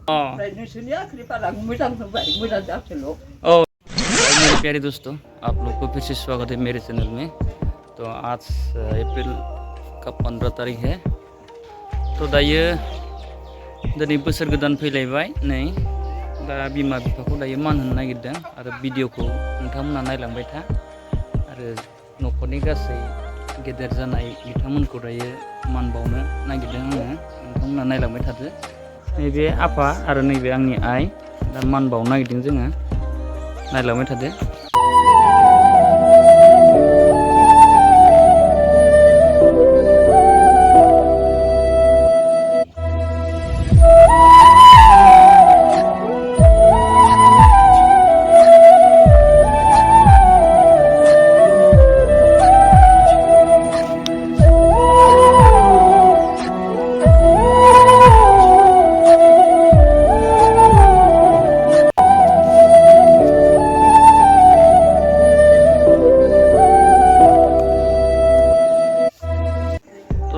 ओमफ्राय नोंसोरनि आखिरिफारा मोजां होबाय मोजां जाथोल'। मेरे प्यारे दोस्तों, आप लोग को फिर से स्वागत है मेरे चैनल में। तो आज अप्रैल का 15 तारीख है। तो दायो दिनै बोसोर गोदान फैलायबाय नै दा बिमा बिफाखौ दायो मान होनो नागिरदों आरो भिडिअखौ नोंथांमोना नायलांबाय था आरो न'खरनि गासै गेदेर जानाय बिथांमोनखौ दायो मान बावनो नागिरदों आङो। नोंथांमोना नायलांबाय थादो। नैबे आफा आरो नैबे आंनि आइ दा मान बावनो नागिरदों जोङो, नायलांबाय थादो।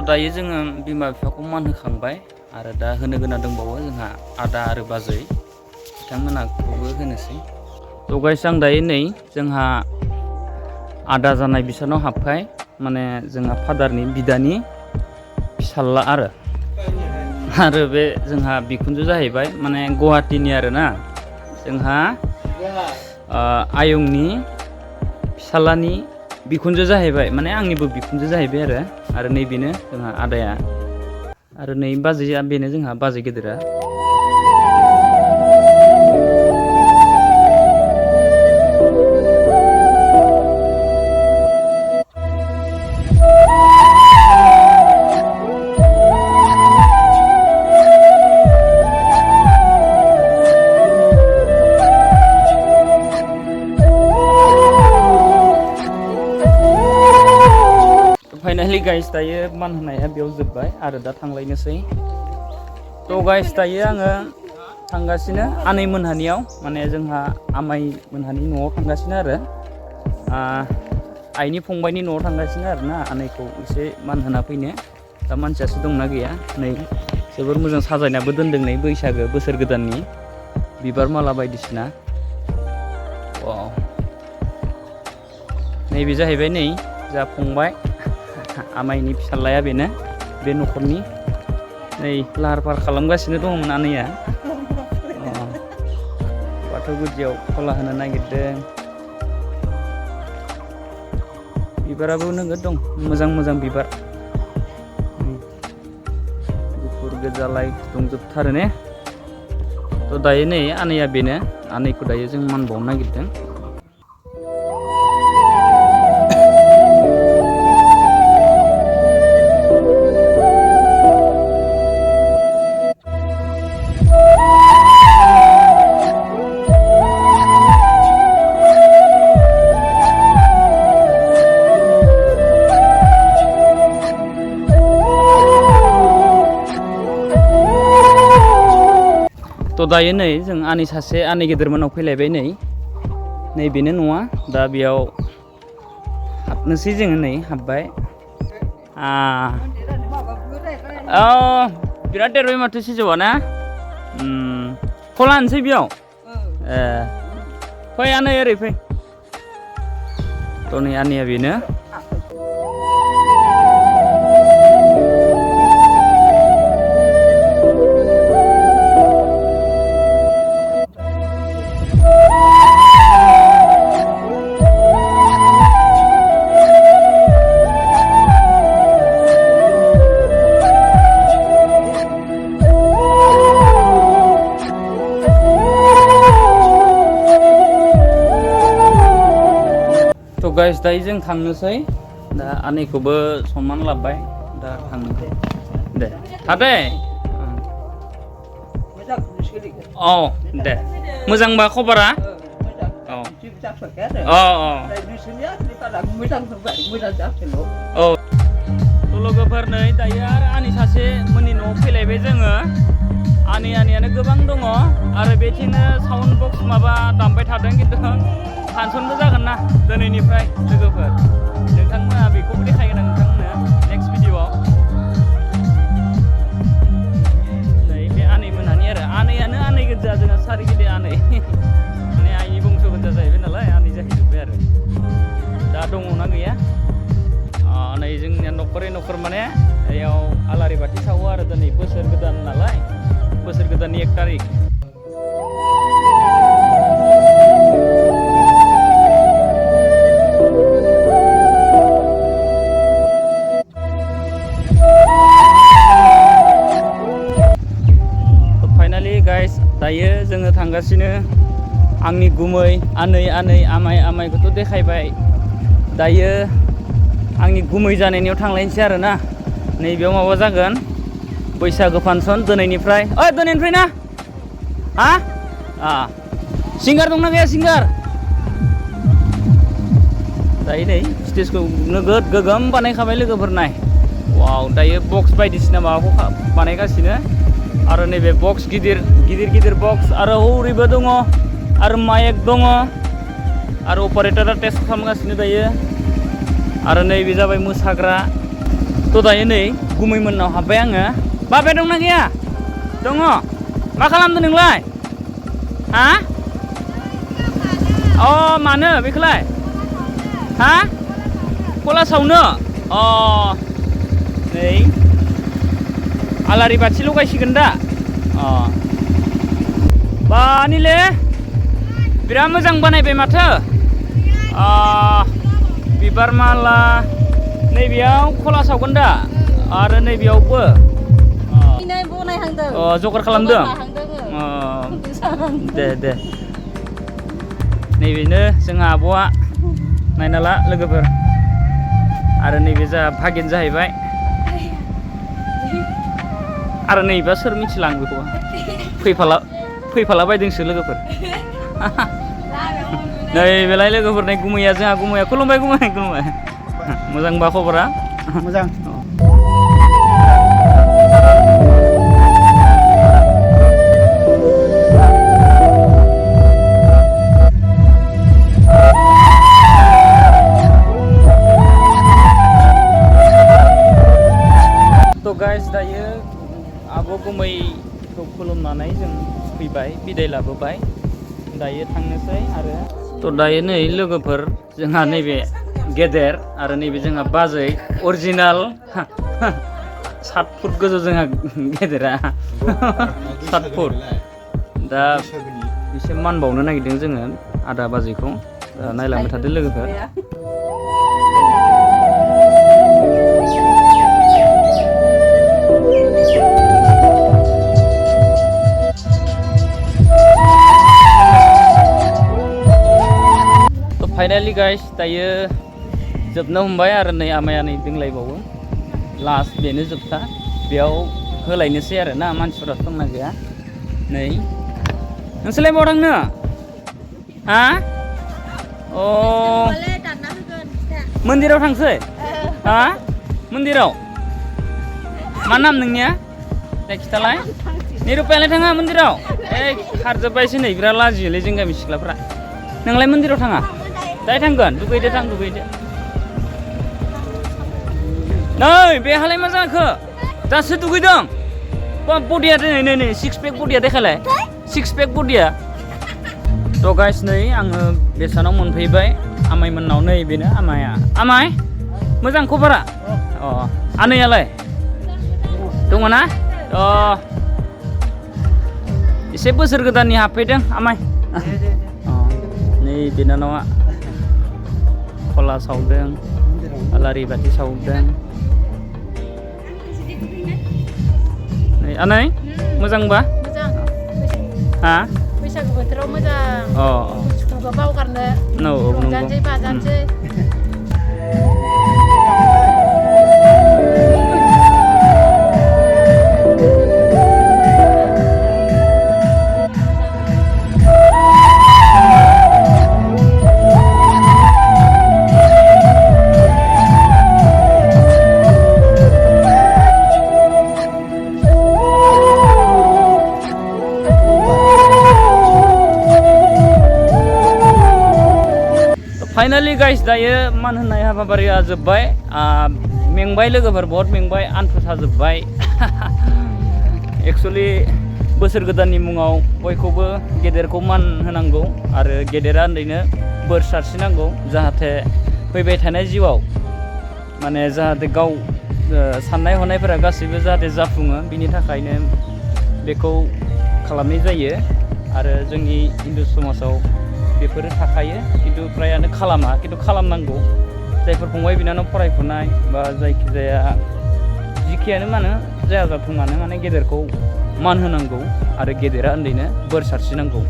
दायो जोङो बिमा बिफाखौ मान होखांबाय आरो दा होनो गोनां दंबावो जोंहा आदा आरो बाजै बिथांमोनाखौबो होनोसै। थ' गाइस आं दायो नै जोंहा आदा जानाय बिसानाव हाबबाय, माने जोंहा फादारनि बिदानि फिसाज्ला आरो बे जोंहा बिखुनजो जाहैबाय, माने गुवाहाटीनि आरोना जोंहा आयंनि फिसाज्लानि बिखुनजो जाहैबाय, माने आंनिबो बिखुनजो जाहैबाय आरो नैबेनो जोंहा आदाया आरो नै बाजैया, बेनो जोंहा बाजै गेदेरा। फाइनालि गाइस दायो मान होनाया बेयाव जोब्बाय आरो दा थांलायनोसै। थ' गाइस दायो आङो थांगासिनो आनै मोनहानियाव, माने जोंहा आमाइ मोनहानि न'आव थांगासिनो आरो आइनि फंबायनि न'आव थांगासिनो आरोना, आनैखौ एसे मान होना फैनो। दा मानसियासो दंना गैया, नै जोबोर मोजां साजायनाबो दोनदों नै बैसागो बोसोर गोदाननि बिबार माला बायदिसिना। नैबे जाहैबाय नै जा फंबाय आमाइनि फिसाज्लाया, बेनो बे न'खरनि। नै लाहार फाहार खालामगासिनो दङमोन आनैया, बाथौ गुदियाव खला होनो नागिरदों। बिबाराबो नोगोद दं, मोजां मोजां बिबार, गुफुर गोजा लाइट दंजोबथारो ने। थ' दायो नै आनैया बेनो, आनैखौ दायो जों मान बावनो नागिरदों। थ' दायो नै जों आनै सासे आनै गेदेरमोनाव फैलायबाय, नै बेनो न'आ। दा बेयाव हाबनोसै जोङो, नै हाबबाय। बिराद देरबाय माथो सिजौआ ना। खला होनोसै बेयाव। फै आनै ओरै फै। थ' नै आनैया बेनो। गाइस दायो जों थांनोसै, दा आनैखौबो सनमान लाबाय, दा थांनोसै दे थादे। दे मोजांबा खबरा? लोगोफोर नै दायो आरो आनै सासे मोननि न'आव फैलायबाय जोङो। आनैयानो गोबां दङ आरो बेथिंनो साउन्ड बक्स माबा दामबाय थादों, खिन्थु फांसनबो जागोन ना दिनैनिफ्राय लोगोफोर, नोंथांमोना बेखौबो देखायगोन आं नोंथांमोननो नेक्स्ट भिडिअ'आव। नै बे आनै मोनहानि आरो आनैयानो न'खर माने याव आलारि बाथि सावो आरो दिनै बोसोर गोदान नालाय बोसोर गोदाननि 1 तारिख फाइनालि गाइस दायो जोङो थांगासिनो आंनि गुमै आनै आमाय आमायखौथ' देखायबाय दायो आंनि गुमै जानायनियाव थांलायनोसै आरो ना नैबेयाव माबा जागोन बैसागो फांसन दिनैनिफ्राय दिनैनिफ्राय ना सिंगार दंना गैया सिंगार दायो नै स्टेजखौ नोगोद गोगोम बानायखाबाय लोगोफोर नाय वाव दायो बक्स बायदिसिना माबाखौ बानायगासिनो आरो नैबे बक्स गिदिर बक्स आरो हौरैबो दङ आरो माइक दङ आरो अपारेटरा टेस्ट खालामगासिनो दायो आरो नैबे जाबाय मोसाग्रा थ' दायो नै गुमैमोननाव हाबबाय आङो बाबाया दंना गैया दङ मा खालामदों नोंलाय मानो बेखौलाय कला सावनो नै आलारि बाथि लगायसिगोन दा बानिले बिराद मोजां बानायबाय माथो बिबार माला नैबेयाव खला सावगोन दा आरो नैबेयावबो जगार खालामदों दे नैबेनो जोंहा आब'आ नायना ला लोगोफोर आरो नैबे जा भागिन जाहैबाय आरो नैबा सोर मिथिला आं बेखौ फैफाला बायदोंसो लोगोफोर नैबेलाय लोगोफोर नै गुमैया जोंहा गुमैया खुलुमबाय खुलुमबाय मोजांबा खबरा मोजां थ' गाइस दायो आब' गुमैखौ खुलुमनानै जों फैबाय बिदाय लाबोबाय दायो थांनोसै आरो थ' दायो नै लोगोफोर जोंहा नैबे गेदेर आरो नैबे जोंहा बाजै अरिजिनाल 7 फुट गोजौ जोंहा गेदेरा 7 फुट दा एसे मान बावनो नागिरदों जोङो आदा बाजैखौ नायलांबाय थादो लोगोफोर फाइनालि गाइस दायो जोबनो हमबाय आरो नै आमाया नै दोंलायबावो लास्ट बेनो जोबथा बेयाव होलायनोसै आरो ना मानसिफोरा दंना गैया नै नोंसोरलाय बहा थांनो मन्दिराव थांसै मन्दिराव मा नाम नोंनिया दे खिथालाय निरुपायालाय थाङा मन्दिराव खारजोब्बायसो नै बिराद लाजियोलै जों गामि सिख्लाफ्रा नोंलाय मन्दिराव थाङा दाय थांगोन दुगैदो नै बेहालाय मा जाखो दासो दुगैदों बडिया नै 6 पेक बडिया देखायलाय 6 पेक बडिया थ' गाइस नै आङो बेसानाव मोनफैबाय आमायमोननाव नै बेनो आमाया आमाय मोजां खबरा आनैयालाय दङ ना एसे बोसोर गोदाननि हाबफैदों आमाय नै बिनानावा खला सावदों आलारि बाथि सावदों नै आनै मोजांबा बैसागु बोथोराव मोजां सुखुखौ बावगारनो रंजानोसै बाजानोसै फाइनालि गाइस दायो मान होनाय हाबाफारिया जोब्बाय मेंबाय लोगोफोर बहुत मेंबाय आन्थु साजोब्बाय एक्चुअलि बोसोर गोदाननि मुङाव बयखौबो गेदेरखौ मान होनांगौ आरो गेदेरा उन्दैनो बोर सारस्रिनांगौ जाहाथे फैबाय थानाय जिउआव माने जाहाथे गाव साननाय हनायफोरा गासैबो जाहाथे जाफुङो बिनि थाखायनो बेखौ खालामनाय जायो आरो जोंनि हिन्दु समाजाव बेफोरो थाखायो खिन्थु फ्रायानो खालामा खिन्थु खालामनांगौ जायफोर फंबाय बिनानाव फरायफुनाय बा जायखिजाया जिखियानो मानो जाया जाथों मानो माने गेदेरखौ मान होनांगौ आरो गेदेरा उन्दैनो बोर सारस्रिनांगौ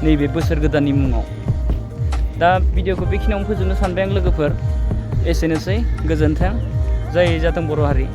नैबे बोसोर गोदाननि मुङाव। दा भिडिअखौ बेखिनियावनो फोजोबनो सानबाय आं लोगोफोर। एसेनोसै, गोजोन्थों, जय जाथों बर' हारि।